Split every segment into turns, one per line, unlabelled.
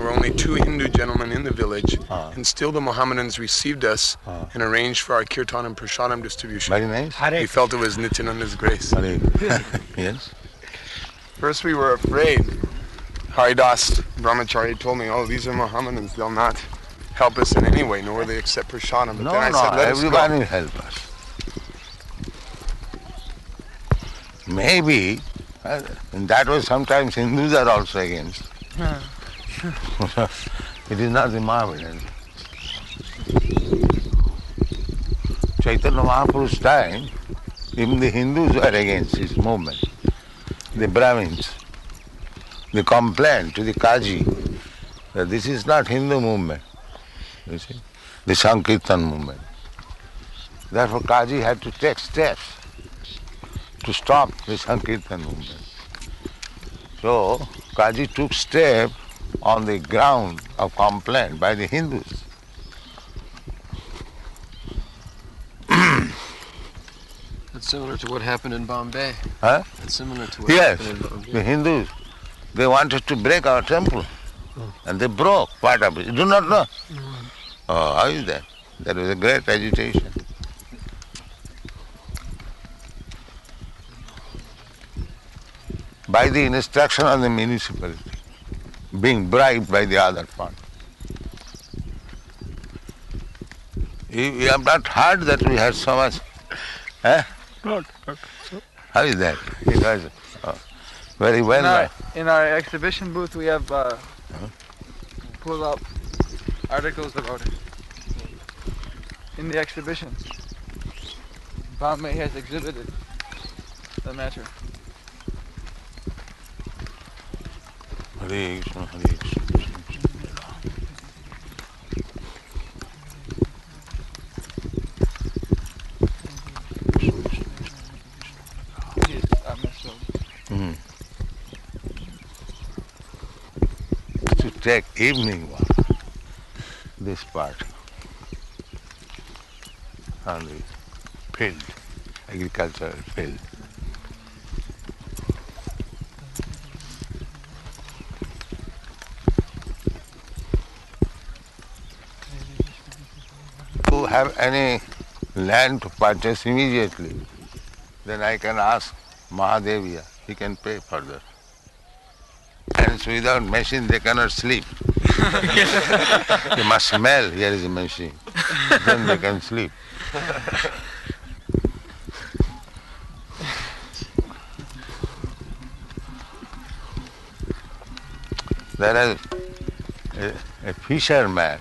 were only 2 Hindu gentlemen in the village, and still the Mohammedans received us and arranged for our kirtan and prasadam distribution.
Very nice.
We felt it was Nityananda's grace.
Yes.
First we were afraid. Haridas Brahmachari told me, oh, these are Mohammedans, they'll not help us in any way, nor will they accept prasadam. But then I said, let us go.
Everybody will help us. Maybe, in that way sometimes Hindus are also against. It is not the Mohammedan. Chaitanya Mahaprabhu's time, even the Hindus were against his movement. The Brahmins, they complained to the Kaji that this is not Hindu movement, you see, the Sankirtan movement. Therefore Kaji had to take steps to stop the Sankirtan movement. So Kaji took step on the ground of complaint by the Hindus.
That's similar to what happened in Bombay.
Huh?
That's similar to what happened in Bombay.
The Hindus, they wanted to break our temple, and they broke part of it. You do not know? Oh, how is that? There was a great agitation. By the instruction of the municipality, being bribed by the other part. You have not heard that we had so much,
Not.
How is that? It was very well.
In our exhibition booth, we have pulled up articles about it. In the exhibition, Bombay has exhibited the matter.
Hare Krishna, Hare Krishna. To take evening walk, this part, on the field, agricultural field. Who have any land to purchase immediately, then I can ask Mahadevya, he can pay further. And so without machine they cannot sleep. They must smell, here is a machine. Then they can sleep. There is a fisherman.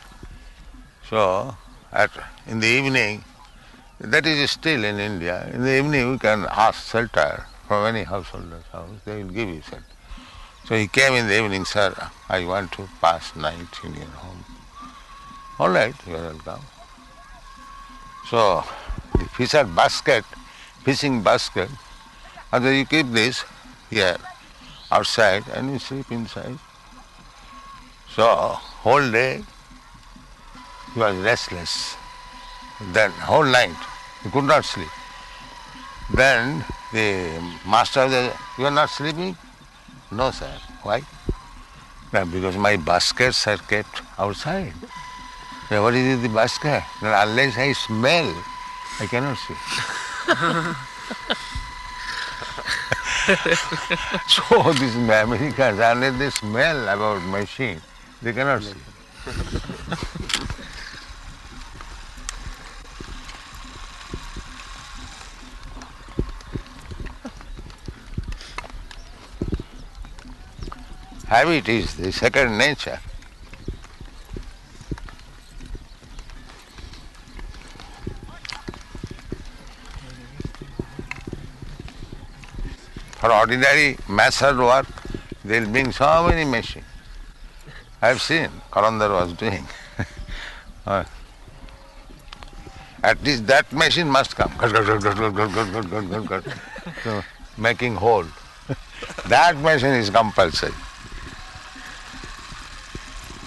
So in the evening, that is still in India, in the evening we can ask shelter from any householder's house, they will give you shelter. So he came in the evening, sir, I want to pass night in your home. All right, you are welcome. So the fishing basket, and then you keep this here, outside, and you sleep inside. So whole day he was restless. Then whole night he could not sleep. Then the master said, you are not sleeping? No, sir. Why? No, because my baskets are kept outside. So what is the basket? Then unless I smell, I cannot sleep. So these Americans, unless they smell about machine, they cannot sleep. Habit is the second nature. For ordinary master work, they will bring so many machines. I have seen, Karandar was doing. At least that machine must come. So, making hole. That machine is compulsory.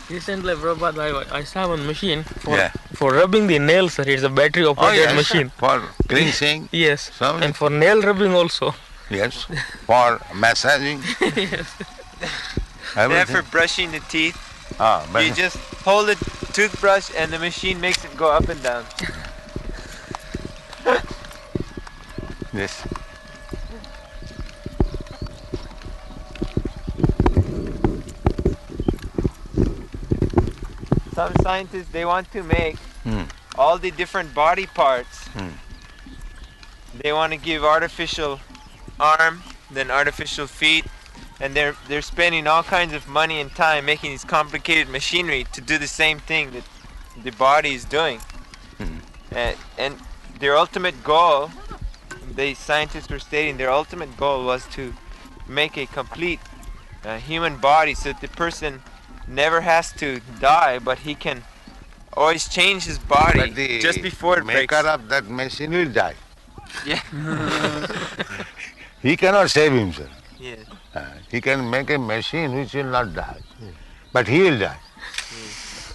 Recently, Prabhupada, I saw one machine for rubbing the nails, sir. It's a battery operated machine.
For cleansing.
Yes. And for nail rubbing also.
Yes. For massaging.
Yes.
And for brushing the teeth.
But
You just hold a toothbrush and the machine makes it go up and down.
yes.
Some scientists, they want to make all the different body parts. They want to give artificial arm, then artificial feet, and they're spending all kinds of money and time making these complicated machinery to do the same thing that the body is doing. And their ultimate goal, the scientists were stating, their ultimate goal was to make a complete human body so that the person never has to die, but he can always change his body just before it breaks.
The maker of that machine will die.
Yeah.
He cannot save himself.
Yes.
He can make a machine which will not die, but he will die.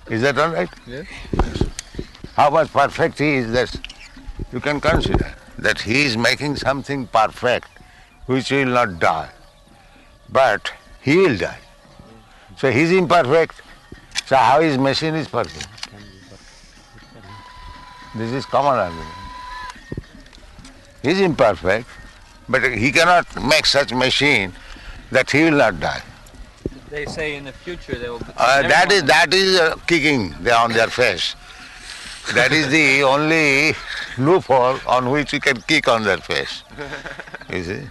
Is that all right?
Yes.
How much perfect he is, that you can consider that he is making something perfect which will not die, but he will die. So he is imperfect. So how his machine is perfect? This is common argument. He is imperfect, but he cannot make such machine that he will not die.
They say in the future they will.
That is kicking on their face. That is the only loophole on which you can kick on their face. You see?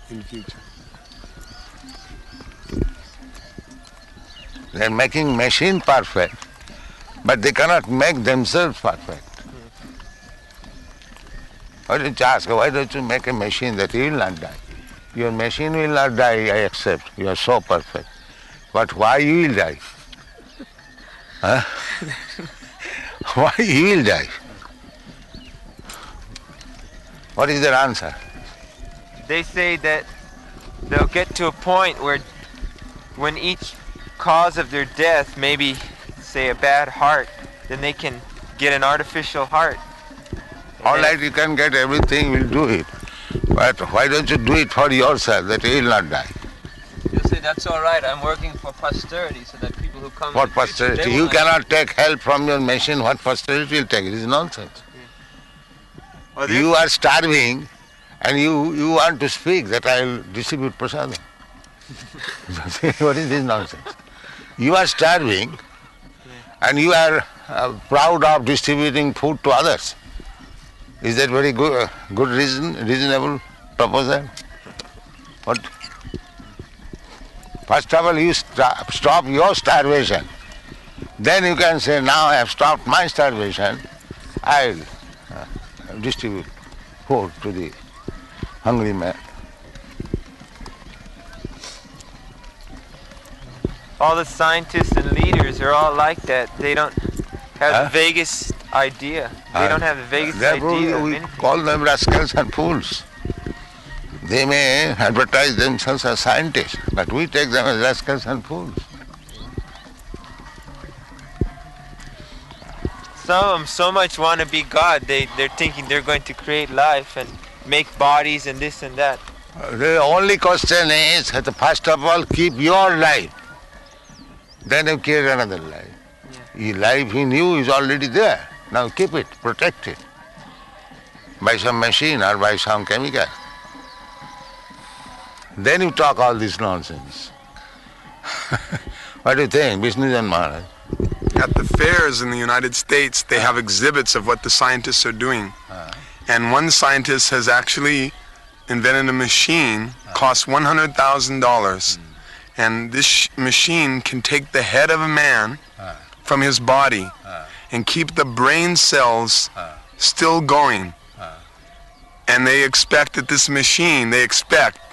In future.
They are making machine perfect, but they cannot make themselves perfect. Why don't you ask, why don't you make a machine that he will not die? Your machine will not die, I accept. You are so perfect. But why you will die? Huh? Why he will die? What is their answer?
They say that they'll get to a point where when each cause of their death, maybe say a bad heart, then they can get an artificial heart.
All right, you can get everything, we'll do it. But why don't you do it for yourself, that he will not die?
You say that's all right. I'm working for posterity, so that people who come.
What
in the future,
posterity?
they
You
will
cannot take help from your machine. What posterity will take? It is nonsense.
Well,
You are starving and you want to speak that I will distribute prasadam. What is this nonsense? You are starving and you are proud of distributing food to others. Is that very good reasonable proposal? What? First of all, you stop your starvation. Then you can say, now I have stopped my starvation, I will distribute food to the hungry man.
all the scientists and leaders are all like that. They don't have the vaguest idea. They don't have the vaguest idea of
we
anything.
call them rascals and fools. They may advertise themselves as scientists, but we take them as rascals and fools.
Some of them so much want to be God, they're thinking they're going to create life and make bodies and this and that.
The only question is that first of all keep your life. Then you create another life. The life he knew is already there. Now keep it, protect it. By some machine or by some chemical. Then you talk all this nonsense. What do you think, Vishnujan Maharaj?
At the fairs in the United States, they have exhibits of what the scientists are doing. And one scientist has actually invented a machine, cost $100,000. And this machine can take the head of a man from his body and keep the brain cells still going. And they expect that this machine, they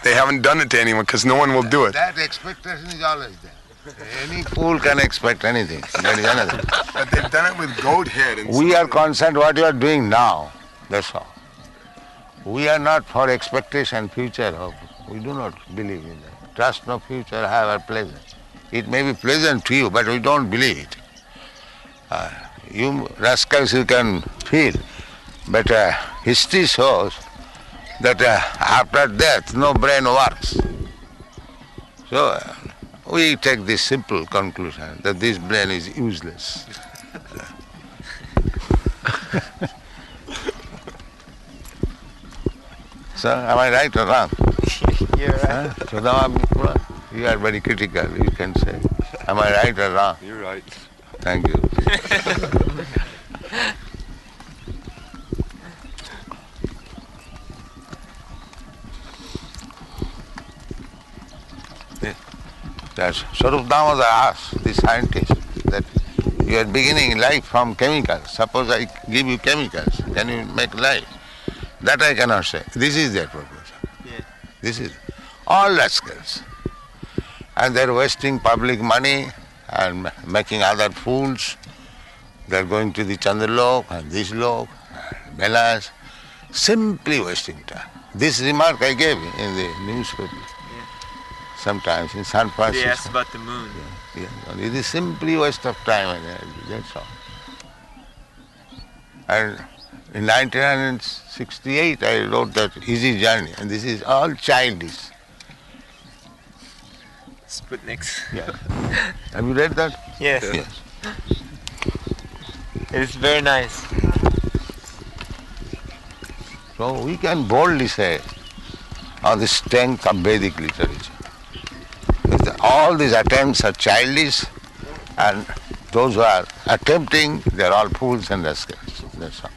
haven't done it to anyone because no one will do it.
That expectation is always there. Any fool can expect anything. That is another.
But they've done it with goat head. And
We are concerned what you are doing now. That's all. We are not for expectation future hope. We do not believe in that. Trust no future, however pleasant. It may be pleasant to you, but we don't believe it. You rascals, you can feel. But history shows that after death, no brain works. So we take this simple conclusion that this brain is useless. So, am I right or wrong?
You're right.
So now you are very critical, you can say. Am I right or wrong?
You're right.
Thank you. That's Swarup Damodar asked the scientist that you are beginning life from chemicals. Suppose I give you chemicals, can you make life? That I cannot say. This is their proposal.
Yeah.
This is all rascals. And they're wasting public money and making other fools. They're going to the Chandralok and this lok, Belas, simply wasting time. This remark I gave in the newspaper. Sometimes in San Francisco.
They asked about the moon.
Yeah. It is simply waste of time and energy, that's all. And in 1968 I wrote that Easy Journey, and this is all childish.
Sputniks.
Yeah. Have you read that?
Yes.
Yes.
It's very nice.
So we can boldly say on the strength of Vedic literature, all these attempts are childish, and those who are attempting, they're all fools and rascals. That's all.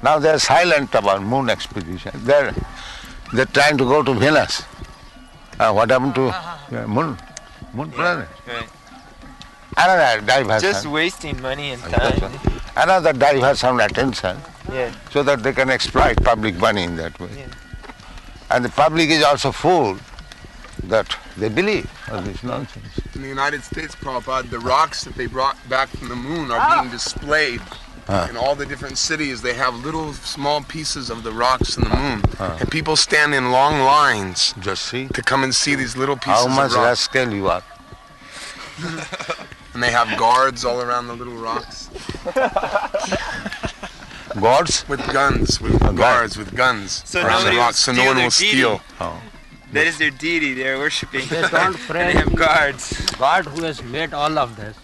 Now they're silent about moon expedition. They're trying to go to Venus. What happened to moon planet?
Right.
Another diversion.
Just wasting money and time.
Another diversion attention,
Yeah.
so that they can exploit public money in that way.
Yeah.
And the public is also fooled that they believe all this nonsense.
In the United States, Prabhupada, the rocks that they brought back from the moon are being displayed in all the different cities. They have little small pieces of the rocks in the moon. And people stand in long lines
Just see
to come and see these little pieces
how much
of rocks.
rascal you are.
And they have guards all around the little rocks.
Gods?
With guns, with guards, with guns
So
around the
nobody will
rocks, so no
steal
one
their
will steal.
Oh.
That is their deity they're worshipping.
They don't
And
pray
they have guards.
God who has made all of this.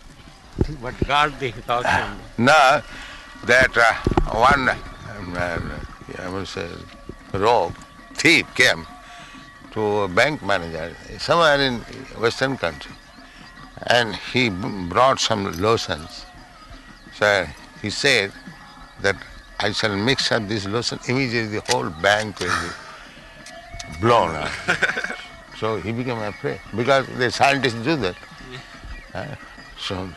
But God they talk to him.
Now, that one, I would say, rogue, thief came to a bank manager somewhere in Western country, and he brought some lotions. So he said that I shall mix up this lotion, immediately the whole bank will be blown up. So he became afraid, because the scientists do that. So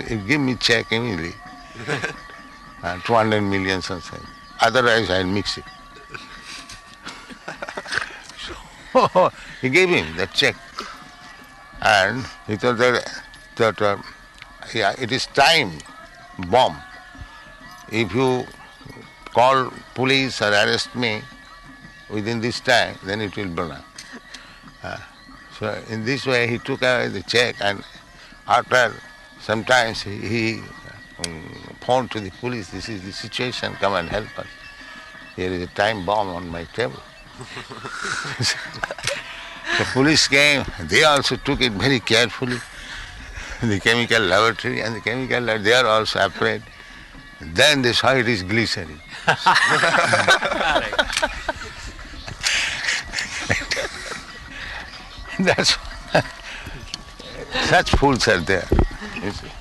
he give me check immediately, 200 million something. Otherwise I'll mix it. So he gave him that check, and he thought that it is time bomb. If you call police or arrest me within this time, then it will burn up. So in this way he took away the check, and after sometimes he phoned to the police, this is the situation, come and help us. Here is a time bomb on my table. The police came, they also took it very carefully, the chemical laboratory, and the chemical lab, they are also afraid. Then they saw it is glycerin. That's such fools are there. You see.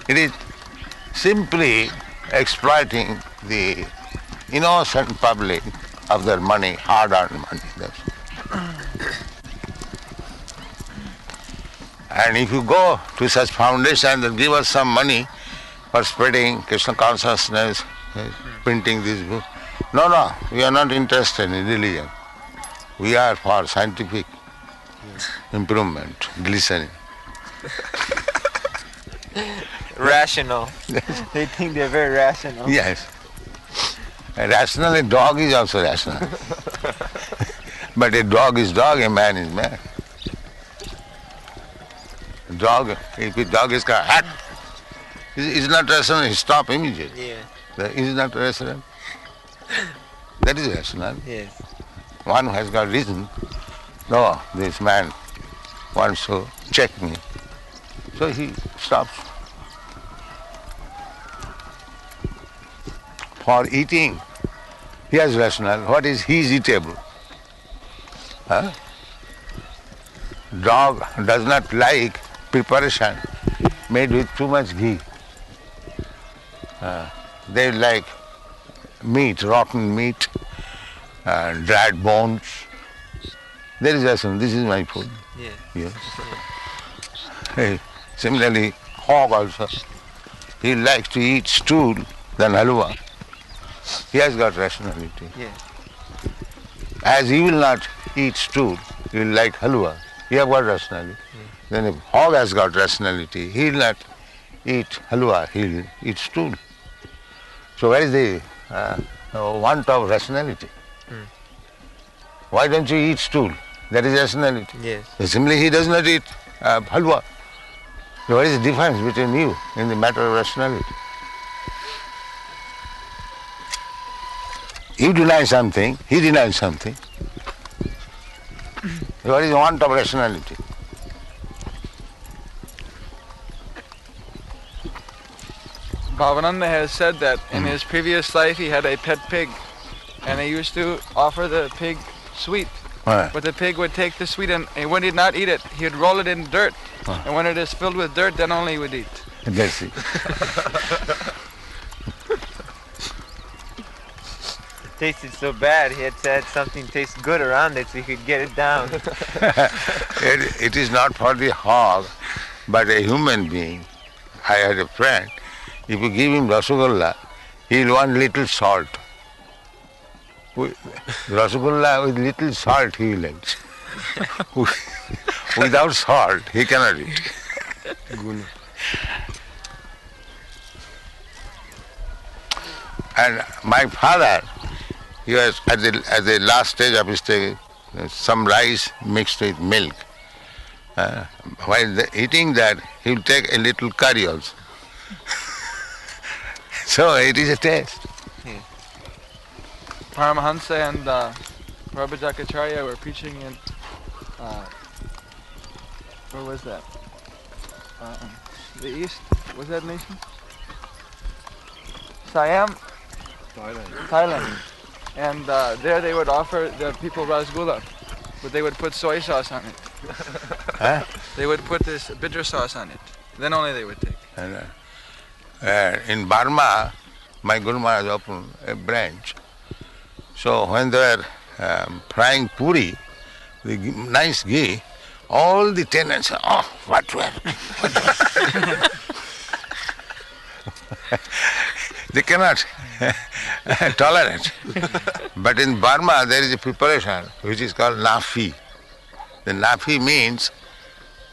It is simply exploiting the innocent public of their money, hard-earned money. That's it. And if you go to such foundations and give us some money for spreading Krishna consciousness, printing this book, no, we are not interested in religion. We are for scientific improvement, glycerin.
Rational. They think they're very rational.
Yes. Rational, a dog is also rational. But a dog is dog, a man is man. Dog, if a dog is called hat, is not rational, he stop immediately.
Yeah.
Is not rational. That is rational.
Yes.
One who has got reason, no, this man wants to check me. So he stops. For eating, he has rational. What is he is eatable? Huh? Dog does not like preparation made with too much ghee. They like meat, rotten meat, dried bones. There is rational. This is my food.
Yes.
Yes. Hey, similarly, hog also. He likes to eat stool than halwa. He has got rationality.
Yes.
As he will not eat stool, he will like halwa. He has got rationality. Then if hog has got rationality, he will not eat halwa, he will eat stool. So where is the want of rationality? Why don't you eat stool? That is rationality.
Yes.
Similarly, he does not eat halwa. So what is the difference between you in the matter of rationality? You deny something, he denies something. What is the want of rationality?
Bhavananda has said that in his previous life he had a pet pig, and he used to offer the pig sweet. But the pig would take the sweet, and when he did not eat it, he would roll it in dirt. And when it is filled with dirt, then only he would eat.
That's it.
It tasted so bad, he had said something tastes good around it so he could get it down.
It is not for the hog, but a human being. I had a friend, if you give him Rasagolla, he will want little salt. Rasagolla with little salt he will eat. Without salt he cannot eat. And my father, he was at the last stage of his stay, some rice mixed with milk. While eating that, he will take a little curry also. So it is a taste.
Paramahansa and Prabhupada were preaching in, where was that? The East? Was that nation? Siam? Thailand. And there they would offer the people rasgulla, but they would put soy sauce on it.
Huh?
They would put this bitter sauce on it. Then only they would take.
And, in Burma, my Guru Maharaj opened a branch. So when they were frying puri, the nice ghee, all the tenants, oh, what were? They cannot tolerate. But in Burma, there is a preparation which is called nafi. The nafi means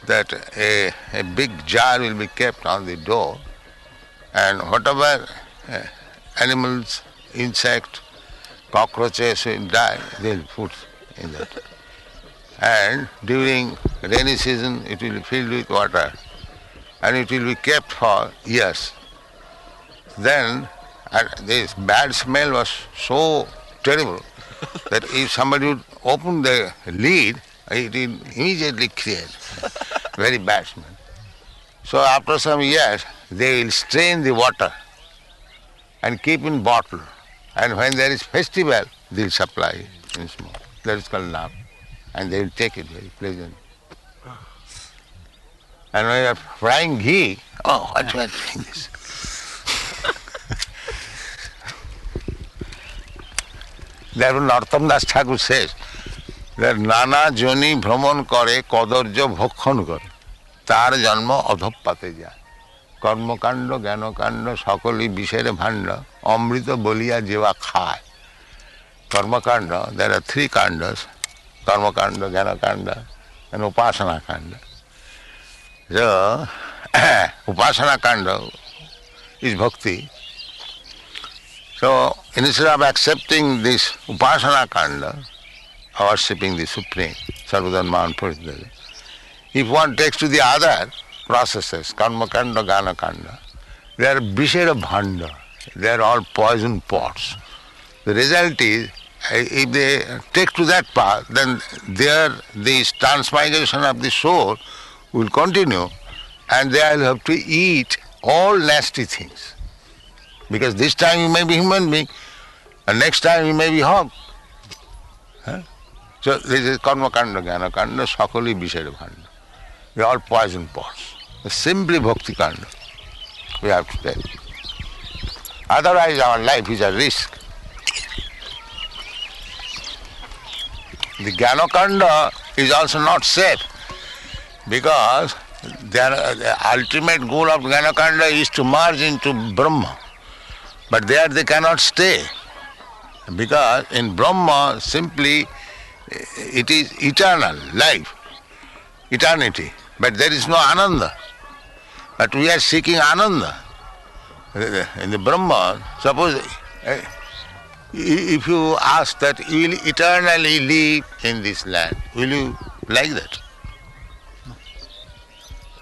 that a big jar will be kept on the door, and whatever animals, insects, cockroaches will die, they will put in that. And during rainy season, it will be filled with water, and it will be kept for years. Then this bad smell was so terrible that if somebody would open the lid, it will immediately create very bad smell. So after some years, they will strain the water and keep in bottle. And when there is festival, they will supply in small. That is called naam. And they will take it very pleasant. And when you are frying ghee, oh, what you are doing this? Therefore, Narottam Das Thakur says that Nana Joni Brahman Kare Kadarjo Bhokhan Kare Tar Janma Adhoppate Jaya Karmakanda, Gyanakanda, Sakali Bishere Bhanda, Amrita Boliya Jeva Khai. Karmakanda, there are three kandas, Karmakanda, Gyanakanda and Upasana Kanda. So, Upasana Kanda is bhakti. So, instead of accepting this Upasana Kanda, worshipping the Supreme, Sarvadan Mahan Puritha, if one takes to the other processes, Karma Kanda, Gana Kanda, they are Bishera Bhanda, they are all poison pots. The result is if they take to that path, then there this transmigration of the soul will continue, and they will have to eat all nasty things. Because this time you may be human being, and next time you may be hog. Huh? So this is karma kanda, jnana kanda, sakali vishaya kanda. They are all poison pots. Simply bhakti kanda we have to take. Otherwise our life is a risk. The jnana kanda is also not safe, because the ultimate goal of jnana kanda is to merge into Brahma. But there they cannot stay, because in Brahma simply it is eternal life, eternity, but there is no ananda. But we are seeking ananda. In the Brahma, suppose if you ask that you will eternally live in this land, will you like that?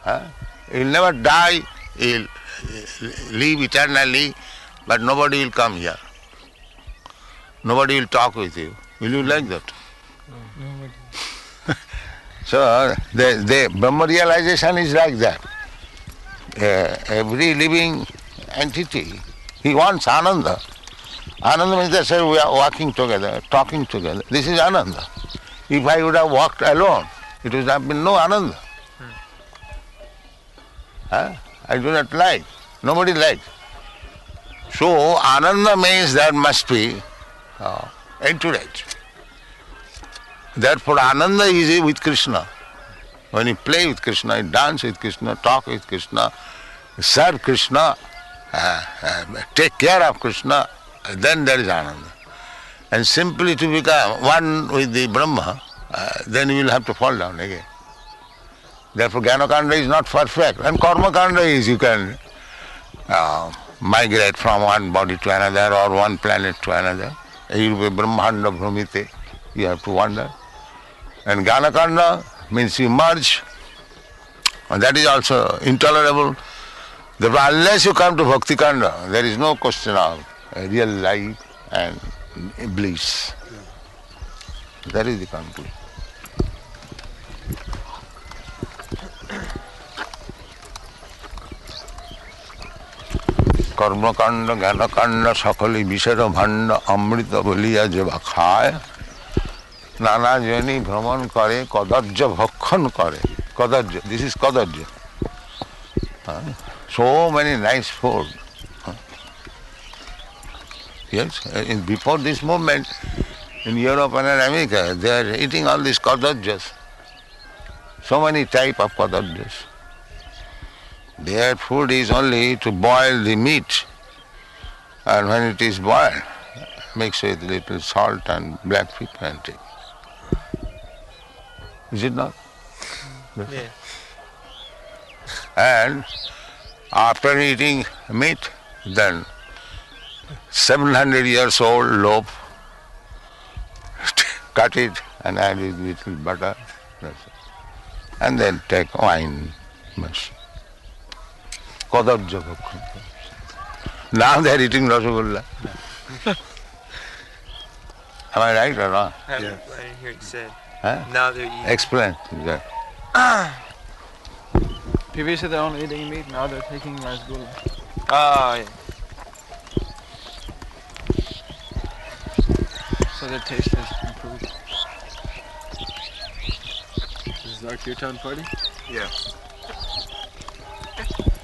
Huh? You will never die, you will live eternally, but nobody will come here. Nobody will talk with you. Will you like that? So the Brahma realization is like that. Every living entity, he wants ananda. Ananda means that we are walking together, talking together. This is ananda. If I would have walked alone, it would have been no ananda. Huh? I do not like. Nobody likes. So ananda means there must be entourage. Therefore ananda is with Krishna. When you play with Krishna, you dance with Krishna, talk with Krishna, serve Krishna, take care of Krishna, then there is ananda. And simply to become one with the Brahma, then you will have to fall down again. Therefore jnana kanda is not perfect. And karma kanda is you can migrate from one body to another or one planet to another. You will be brahmanda bhrumite, you have to wander. And jnana kanda means you merge, and that is also intolerable. Therefore, unless you come to bhakti kanda, there is no question of real life and bliss. That is the conclusion. কর্মকাণ্ড জ্ঞানকাণ্ড সকলই বিষের ভাণ্ড অমৃত বলিয়া যে বা খায় নানা Johnny ভ্রমণ করে কদর্য ভক্ষণ করে কদর্য দিস ইজ কদর্য so many nice food yes before this movement in Europe and America they are eating all these kadarjas, so many type of kadarjas. Their food is only to boil the meat, and when it is boiled, mix with little salt and black pepper and take. Is it not?
Yeah.
And after eating meat, then 700 years old loaf, cut it and add it with little butter, and then take wine. Now they are eating Rasagulla. Am I right or not?
I didn't hear it said.
Huh?
Now they're eating.
Explain that.
Previously they're only eating meat, now they're taking rasgulla.
Oh, yeah.
So their taste has improved.
This is our kirtan party?
Yeah.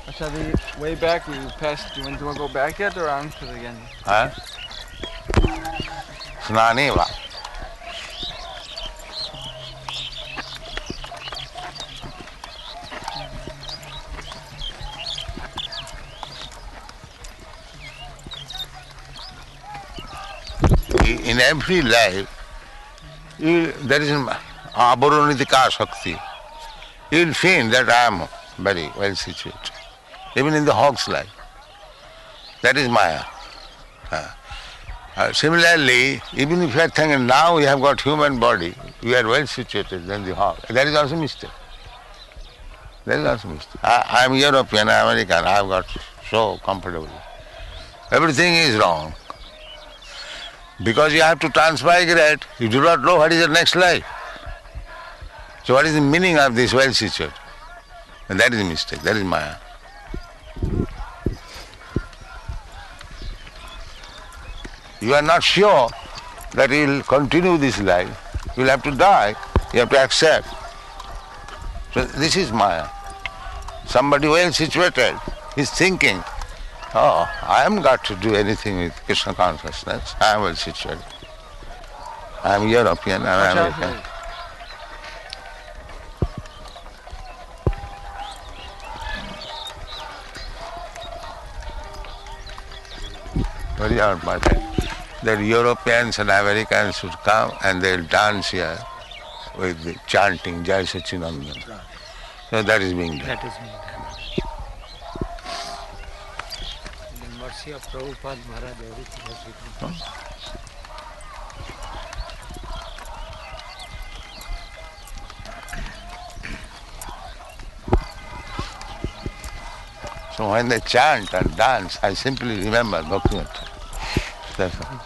Achha, the way back we passed, do you want to go back yet or on to the end?
Huh? Snaniva. In every life, there is an avaronitika shakti. You will feel that I am very well situated. Even in the hog's life. That is Maya. Similarly, even if you are thinking now we have got human body, we are well situated than the hog. That is also mistake. That is also mistake. I am European, American, I have got so comfortable. Everything is wrong. Because you have to transmigrate, you do not know what is the next life. So what is the meaning of this well situated? And that is a mistake, that is Maya. You are not sure that you will continue this life. You will have to die. You have to accept. So this is Maya. Somebody well situated is thinking, oh, I haven't got to do anything with Krishna consciousness. I am well situated. I am European, I am American. Very hard, my friend. That Europeans and Americans should come and they'll dance here with the chanting Jai Sachinandan. So that is being done.
That is being done. In the mercy of Prabhupada Maharaj, everything has become.
So when they chant and dance, I simply remember Bhaktivinoda. That's all.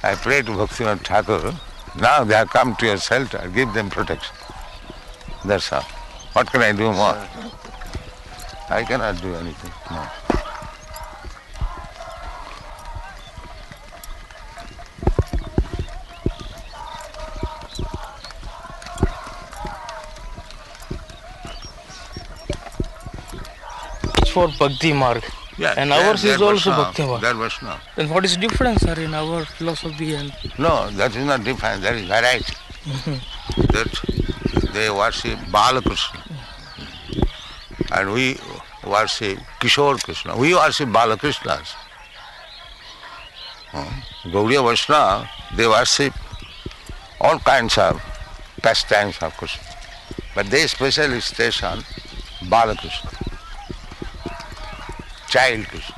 I pray to Bhaktivinoda Thakur, now they have come to your shelter, give them protection. That's all. What can I do more? I cannot do anything more.
For Bhakti Marg.
Yeah,
And ours is also Bhakti Marg.
That was not.
Then what is the difference, sir, in our philosophy and...
No, that is not different, that is variety. That they worship Balakrishna. And we worship Kishore Krishna. We worship Balakrishnas. Gaudiya Vaishnava, they worship all kinds of pastimes of Krishna. But they specially station Balakrishna. Child Krishna.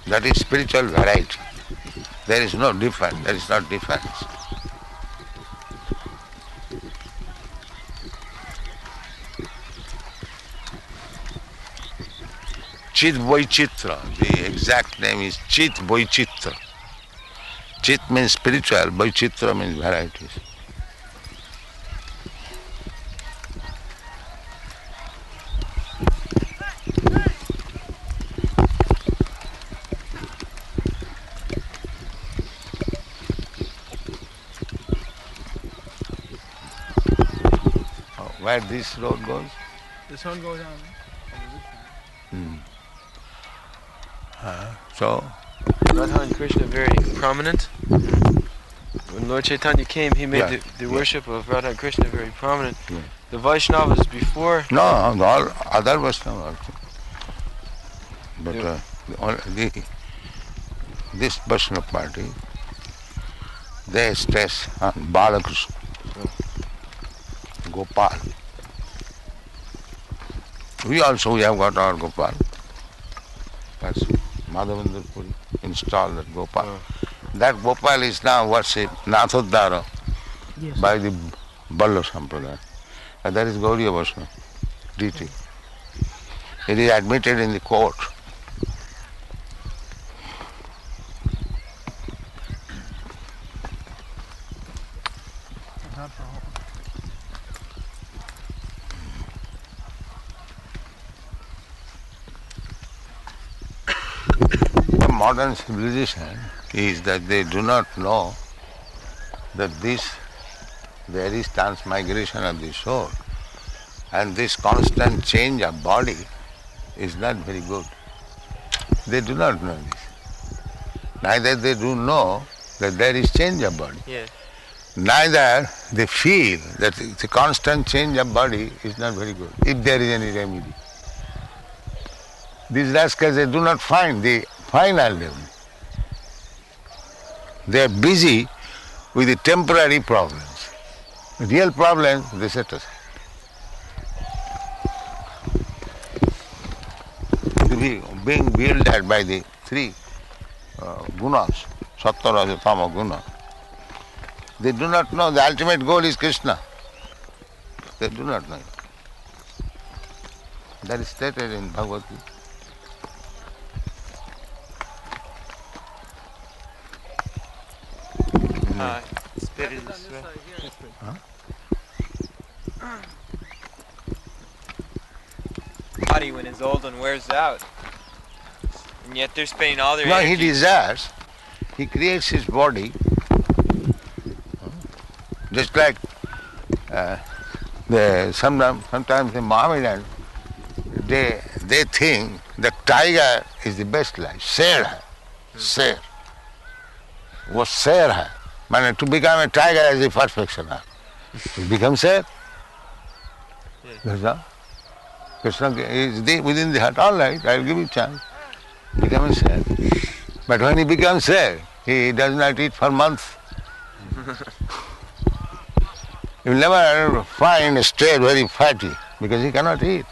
That is spiritual variety. There is no difference, there is not difference. Chit Vaicitra, the exact name is Chit Vaicitra. Chit means spiritual, Vaicitra means varieties. Where this road goes?
This one goes down.
So,
Radha and Krishna very prominent. When Lord Chaitanya came, he made the worship of Radha and Krishna very prominent.
Yeah.
The Vaishnavas before.
no, all other Vaishnava also. But this Vaishnava party, they stress on Balakrishna, Gopal. We have got our Gopal. That's Madhavendra Puri installed that Gopal. That Gopal is now worshipped Nathodhara by the Balla Sampradaya. And that is Gaudiya Vaishnava deity. It is admitted in the court. The modern civilization is that they do not know that there is transmigration of the soul, and this constant change of body is not very good. They do not know this. Neither they do know that there is change of body.
Yes.
Neither they feel that the constant change of body is not very good, if there is any remedy. These rascals, they do not find the final remedy. They are busy with the temporary problems. Real problems, they set aside. Being bewildered by the three gunas, sattva, raja, tama guna, they do not know the ultimate goal is Krishna. They do not know it. That is stated in Bhagavad Gita.
Spit in this way. Body when it's old and wears out. And yet they're spending all their
No, he
energy.
desires. He creates his body. Just like sometimes the Mohammedans, they think the tiger is the best life. Sher hai. Sher. वो शेर है माने to become a tiger is the perfection. To become sher. Krishna is within the heart. All right, I'll give you a chance. Become a sher. But when he becomes sher, he does not eat for months. You will never find a state very fatty because he cannot eat.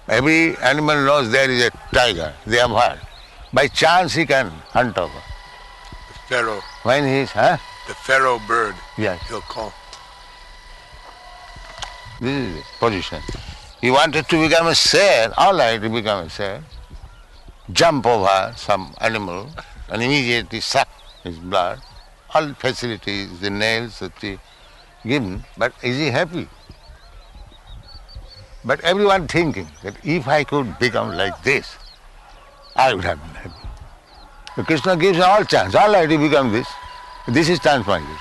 Every animal knows there is a tiger. They have heard. By chance he can hunt over.
The pharaoh.
When he is,
The pharaoh bird.
Yes.
He'll call.
This is the position. He wanted to become a sher. All right, he become a sher. Jump over some animal and immediately suck his blood. All facilities, the nails that he given, but is he happy? But everyone thinking that if I could become like this, I would have been happy. So Krishna gives all chance. All right, you become this. This is transformation.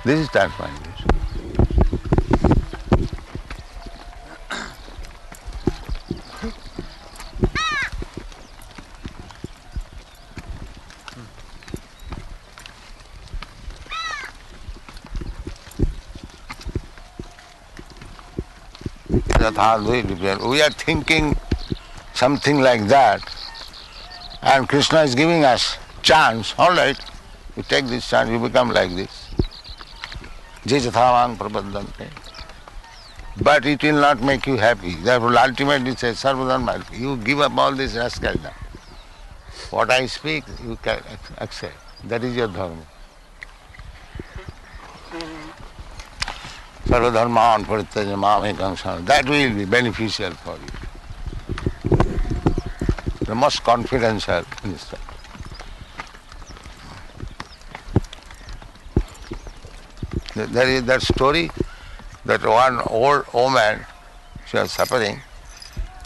This is transformation. We are thinking something like that, and Krishna is giving us chance. All right, you take this chance, you become like this. Jejathavang prabandante. But it will not make you happy. Therefore, ultimately it says, Sarvadharma, you give up all this rascal now. What I speak, you can accept. That is your dharma. Sarvadharman parityaja mamekam saranam. That will be beneficial for you. The most confidential instruction. There is that story that one old woman, she was suffering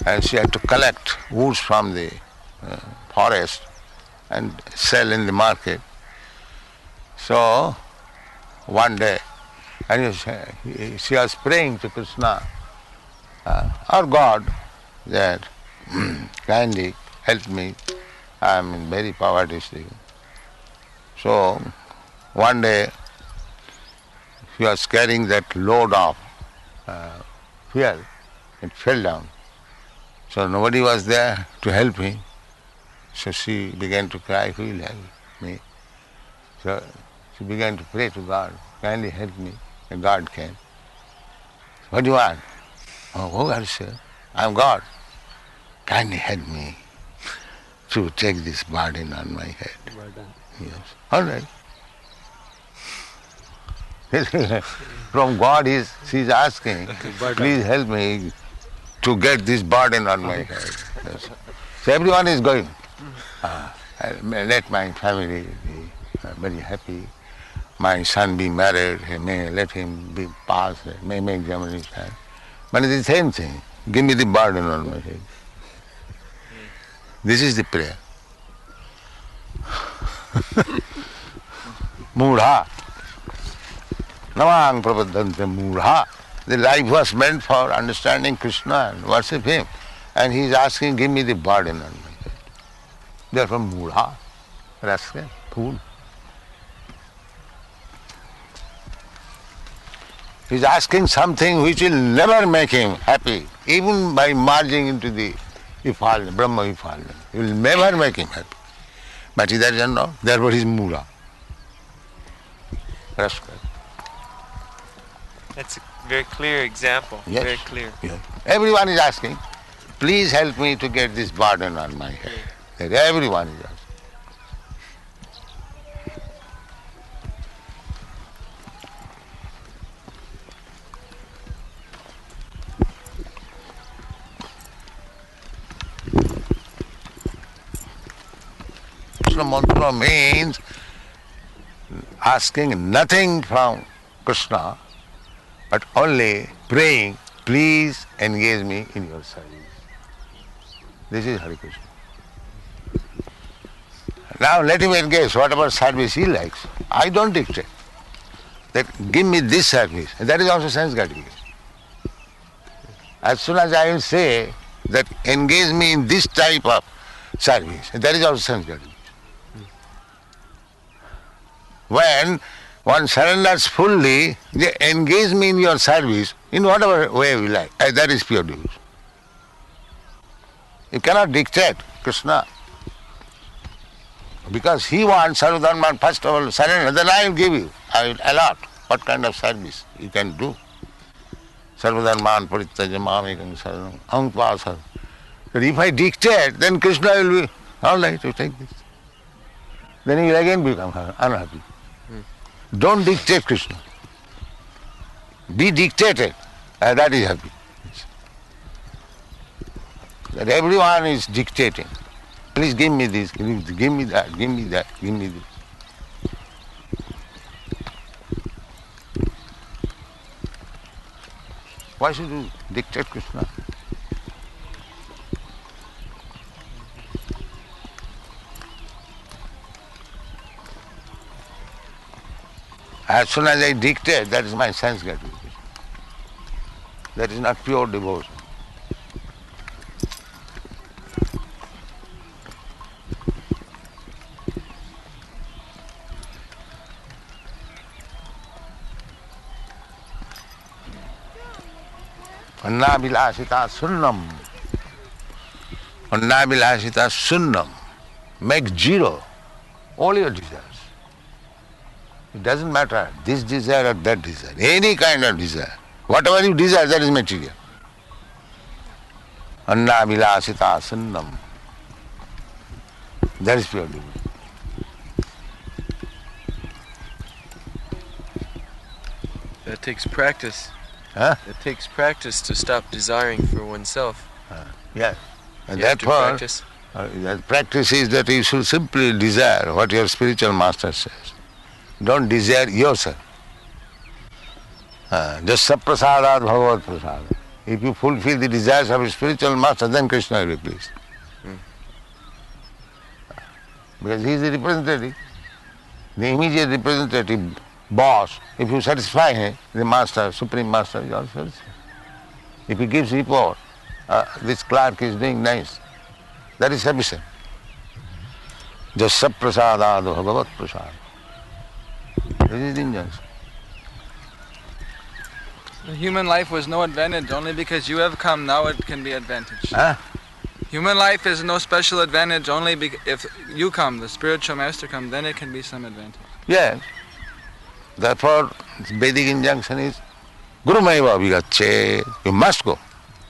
and she had to collect woods from the forest and sell in the market. So one day, and she was praying to Krishna or God that kindly help me, I am in very poverty-stricken. So one day she was carrying that load of fuel, it fell down. So nobody was there to help me. So she began to cry, who will help me? So she began to pray to God, kindly help me. And God came. What do you want? Oh, who are you? I am God. Kindly help me to take this burden on my head. Yes. All right. From God she is asking, please help me to get this burden on my head. Yes. So everyone is going. Let my family be very happy. My son be married, let him be passed, may make examination. But it is the same thing. Give me the burden on my head. This is the prayer. Mudha. Namang prabodhante mudha. The life was meant for understanding Krishna and worship him. And he is asking, give me the burden on my head. Therefore mudha. Rascal, fool. He is asking something which will never make him happy, even by merging into the Ifalna, Brahma Ifalna. It will never make him happy. But he doesn't know, therefore he is mula. Rascal.
That's a very clear example.
Yes.
Very clear.
Yes. Everyone is asking, please help me to get this burden on my head. That everyone is asking. mantra means asking nothing from Krishna, but only praying, please engage me in your service. This is Hare Krishna. Now let him engage whatever service he likes. I don't dictate that give me this service. That is also sense gratification. As soon as I will say that engage me in this type of service, that is also sense gratification. When one surrenders fully, they engage me in your service in whatever way you like. That is pure devotion. You cannot dictate Krishna. Because he wants Sarvadharman first of all surrender, then I will give you. I will allot what kind of service you can do. Sarvadharman parityaja mamekam saranam aham tvasar. But if I dictate, then Krishna will be, all right, you take this. Then he will again become unhappy. Don't dictate Krishna. Be dictated. That is happy. That everyone is dictating. Please give me this, give me that, give me that, give me this. Why should you dictate Krishna? As soon as I dictate, that is my sense gratification. That is not pure devotion. Annabilasita sunnam. Annabilasita sunnam. Make zero all your desires. It doesn't matter this desire or that desire, any kind of desire. Whatever you desire, that is material. Annabilasita sunnam. That is pure devotion.
That takes practice.
Huh?
It takes practice to stop desiring for oneself.
Yes. And
You have to
therefore,
practice.
that practice is that you should simply desire what your spiritual master says. Don't desire yourself. Just saprasadat bhagavat prasad. If you fulfill the desires of your spiritual master, then Krishna will be pleased. Because he is the representative, the immediate representative boss. If you satisfy him, the master, supreme master, is also satisfied. If he gives report, this clerk is doing nice, that is sufficient. Just saprasadat bhagavat prasad. This is the injunction.
The human life was no advantage, only because you have come, now it can be advantage.
Huh?
Human life is no special advantage, only if you come, the spiritual master come, then it can be some advantage.
Yes. Therefore, Vedic injunction is Gurumaiva Vigache. You must go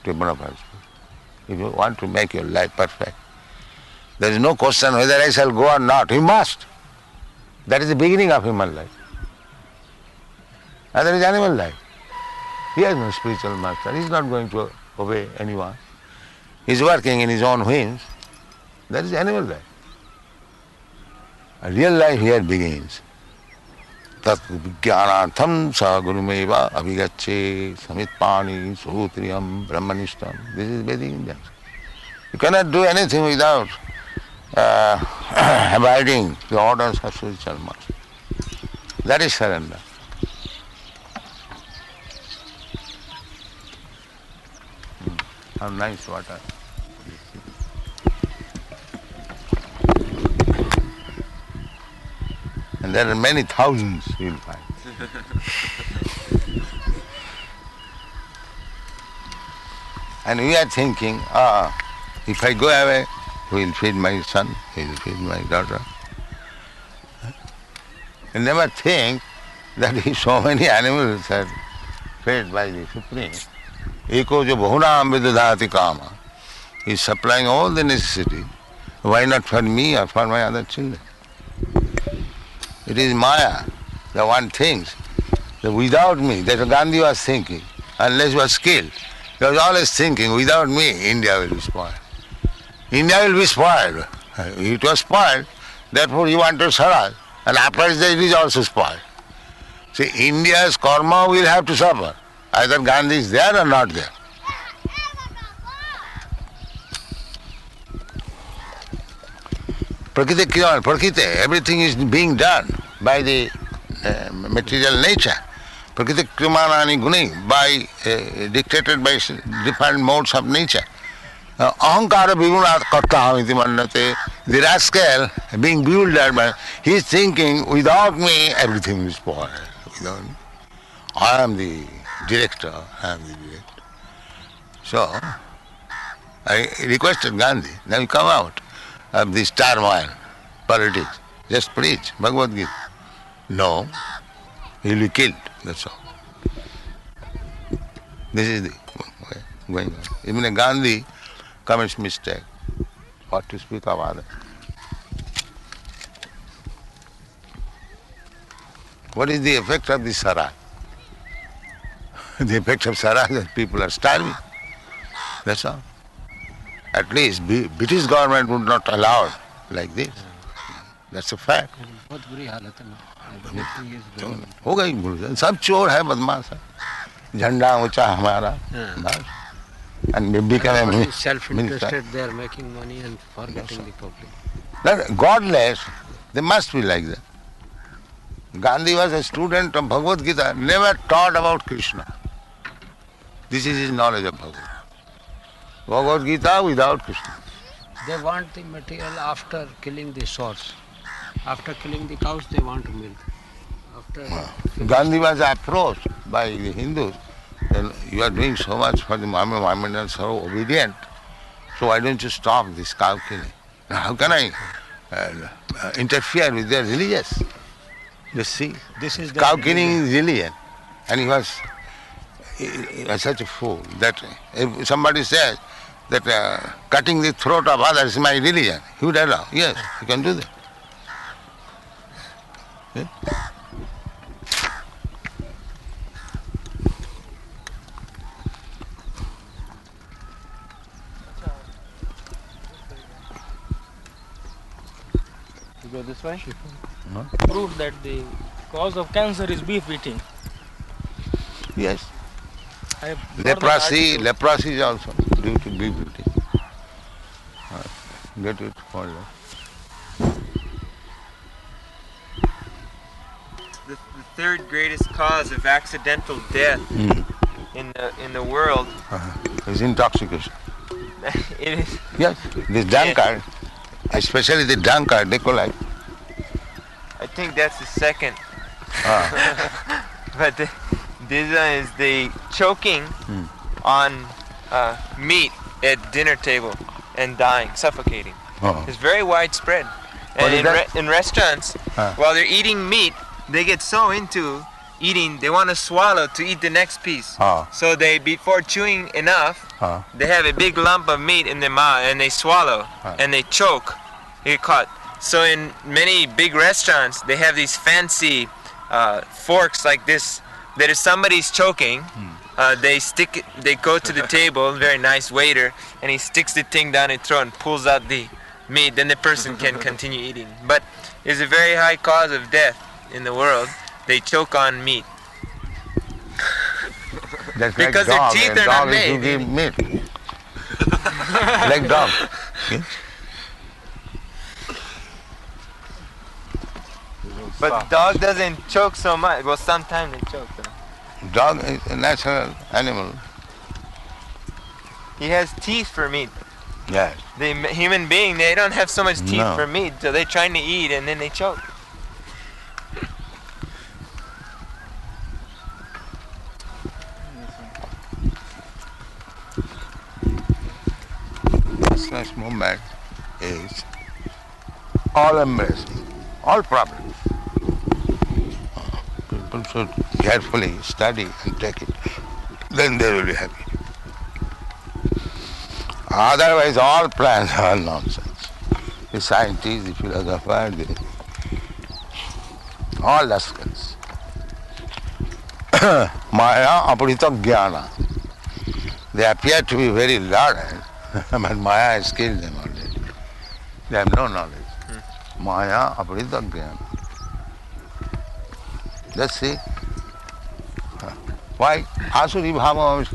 to Brahma if you want to make your life perfect. There is no question whether I shall go or not. You must. That is the beginning of human life. And there is animal life. He has no spiritual master. He is not going to obey anyone. He is working in his own whims. That is animal life. A real life here begins. Tat vijnanatham sa gurumeva abhigache samitpani sutriyam brahmanishtam. This is Vedic injunction. You cannot do anything without abiding the orders of spiritual master. That is surrender. How nice water. And there are many thousands you will find. And we are thinking, if I go away, who will feed my son, who will feed my daughter. You never think that if so many animals are fed by the Supreme, Eko jo bahunam vidadhati kama, he is supplying all the necessity. Why not for me or for my other children? It is Maya, the one thinks that without me, that Gandhi was thinking, unless he was skilled, he was always thinking, without me, India will be spoiled. India will be spoiled. It was spoiled, Therefore he wanted Swaraj. And after that it is also spoiled. See, India's karma will have to suffer. Either Gandhi is there or not there. Prakriti, everything is being done by the material nature. Prakriti krimanani guni, dictated by different modes of nature. Ahankara vigunat karta iti mannate. The rascal being bewildered, he is thinking, without me everything is spoiled. Without me. I am the director, So, I requested Gandhi, now you come out of this turmoil, politics, just preach Bhagavad Gita. No, he will be killed, that's all. This is the way going on. Even a Gandhi commits mistake. What to speak of others? What is the effect of this Swaraj? The effect of Swaraj is that people are starving. That's all. At least British government would not allow it like this. That's a fact. हो गई गुरु सब चोर है बदमाश है झंडा ऊंचा हमारा बस and become
self-interested. They are making money and forgetting the public.
Godless, they must be like that. Gandhi was a student of Bhagavad Gita, never taught about Krishna. This is his knowledge of Bhagavad Gita without Krishna.
They want the material after killing the source. After killing the cows, they want milk.
Gandhi was approached by the Hindus. And you are doing so much for the environment and so obedient. So why don't you stop this cow killing? Now how can I interfere with their religious? Just see,
this is
cow killing is religion. And he was such a fool that if somebody says that cutting the throat of others is my religion, he would allow. Yes, you can do that. Yeah?
Go this way?
No?
Proved that the cause of cancer is beef eating.
Yes.
Leprosy
Leprosy is also due to beef eating. Get it for you.
The third greatest cause of accidental death in the world
is intoxication.
it is.
Yes, this drunkard, especially the drunkard, they collide.
I think that's the second. But this one is the choking on meat at dinner table and dying, suffocating. It's very widespread. And in restaurants, while they're eating meat, they get so into eating, they want to swallow to eat the next piece. So they, before chewing enough, they have a big lump of meat in their mouth and they swallow and they choke. They get caught. So in many big restaurants, they have these fancy forks like this, that if somebody's choking, they go to the table, very nice waiter, and he sticks the thing down his throat and pulls out the meat, then the person can continue eating. But it's a very high cause of death in the world. They choke on meat.
That's
because
like
their teeth are not made.
To give meat. Like dog. Yes?
But dog doesn't choke so much. Well, sometimes they choke though.
Dog is a natural animal.
He has teeth for meat.
Yes.
The human being, they don't have so much teeth for meat, so they're trying to eat and then they choke.
Restless movement is all embracing, all problems. People should carefully study and take it. Then they will be happy. Otherwise, all plans are nonsense. The scientists, the philosophers, all rascals. Maya apurita jnana. They appear to be very learned, but Maya has killed them already. They have no knowledge. Maya aprita jnana. Let's see. Why? Asuri bhava.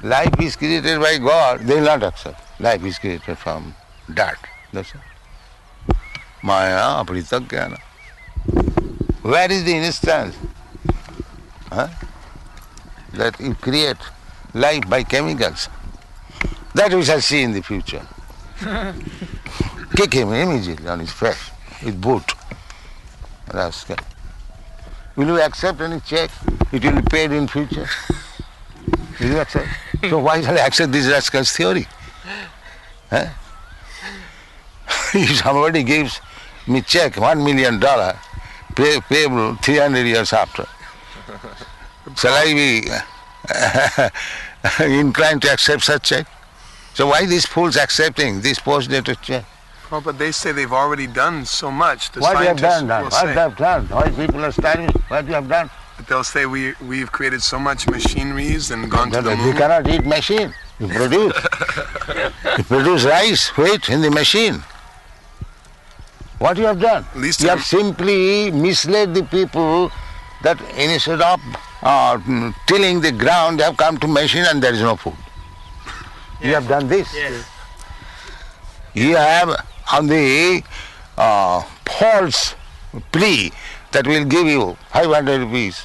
Life is created by God, they will not accept. Life is created from dirt. That's all. Maya aprita jnana. Where is the instance? That you create life by chemicals? That we shall see in the future. Kick him immediately on his face with boot. Rascal. Will you accept any check? It will be paid in future. Will you accept? So why shall I accept this rascal's theory? If somebody gives me check $1 million, payable 300 years after, shall I be inclined to accept such check? So why these fools accepting this post-dated check?
Well, but they say they've already done so much. The
What you have
scientists
done?
will
What
say.
you have done? Why people are studying? What you have done?
But they'll say we've created so much machineries and gone to the
You
moon.
cannot eat machine. You produce. You produce rice, wheat in the machine. What you have done?
At least
You have simply misled the people that instead of tilling the ground, they have come to machine and there is no food. You have done this.
Yes.
You have on the false plea that will give you 500 rupees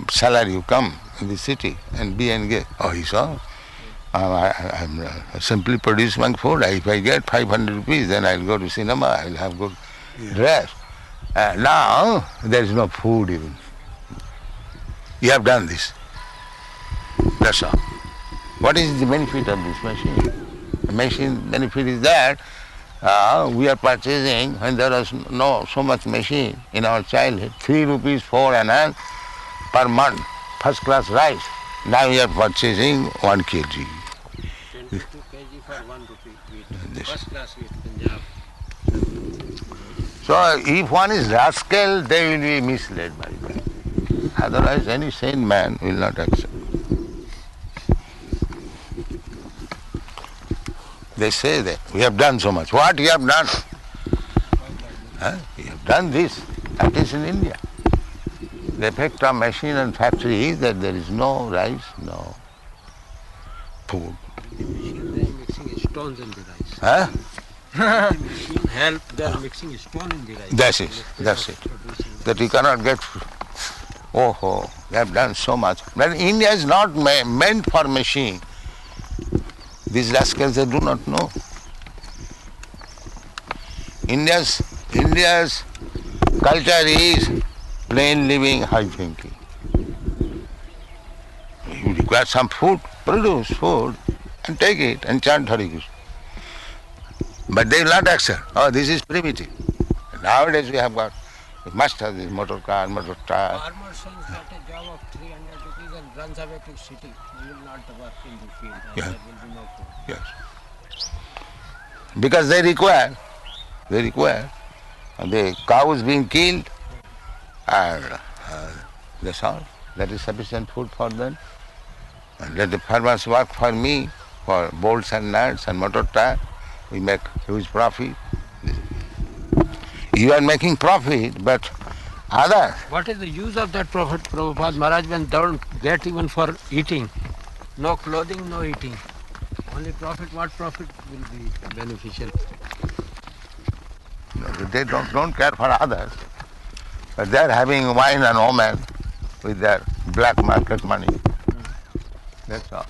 salary, you come in the city and be engaged. Oh, he saw. I simply produce my food. If I get 500 rupees, then I'll go to cinema, I'll have good dress. Now, there is no food even. You have done this. That's all. What is the benefit of this machine? The machine benefit is that we are purchasing, when there was no so much machine in our childhood, 3 rupees 4 anna per month, first class rice. Now we are purchasing 1 kg.
22 kg for 1 rupee wheat. First class wheat, Punjab.
So if one is rascal, they will be misled by that. Otherwise any sane man will not accept. They say that we have done so much. What you have done? We have done this, at least in India. The effect of machine and factory is that there is no rice, no food.
The machine, they are mixing stones in the rice. The machine help, they are mixing stone in the rice.
That's it. That you cannot get. Oh, they have done so much. But India is not meant for machine. These rascals, they do not know. India's culture is plain living, high thinking. You require some food, produce food and take it and chant Hare Krishna. But they will not accept. Oh, this is primitive. Nowadays we must have this motor car, motor tire.
Farmer says that a job of 300 rupees and runs away to city. He will not work in the field and there will be no food.
Yes. Because they require. And the cow is being killed and that's all. That is sufficient food for them. And let the farmers work for me for bolts and nuts and motor tire. We make huge profit. You are making profit, but others.
What is the use of that profit, Prabhupada Maharaj, when they don't get even for eating? No clothing, no eating. Only profit, what profit will be beneficial?
They don't care for others. But they are having wine and women with their black market money. That's all.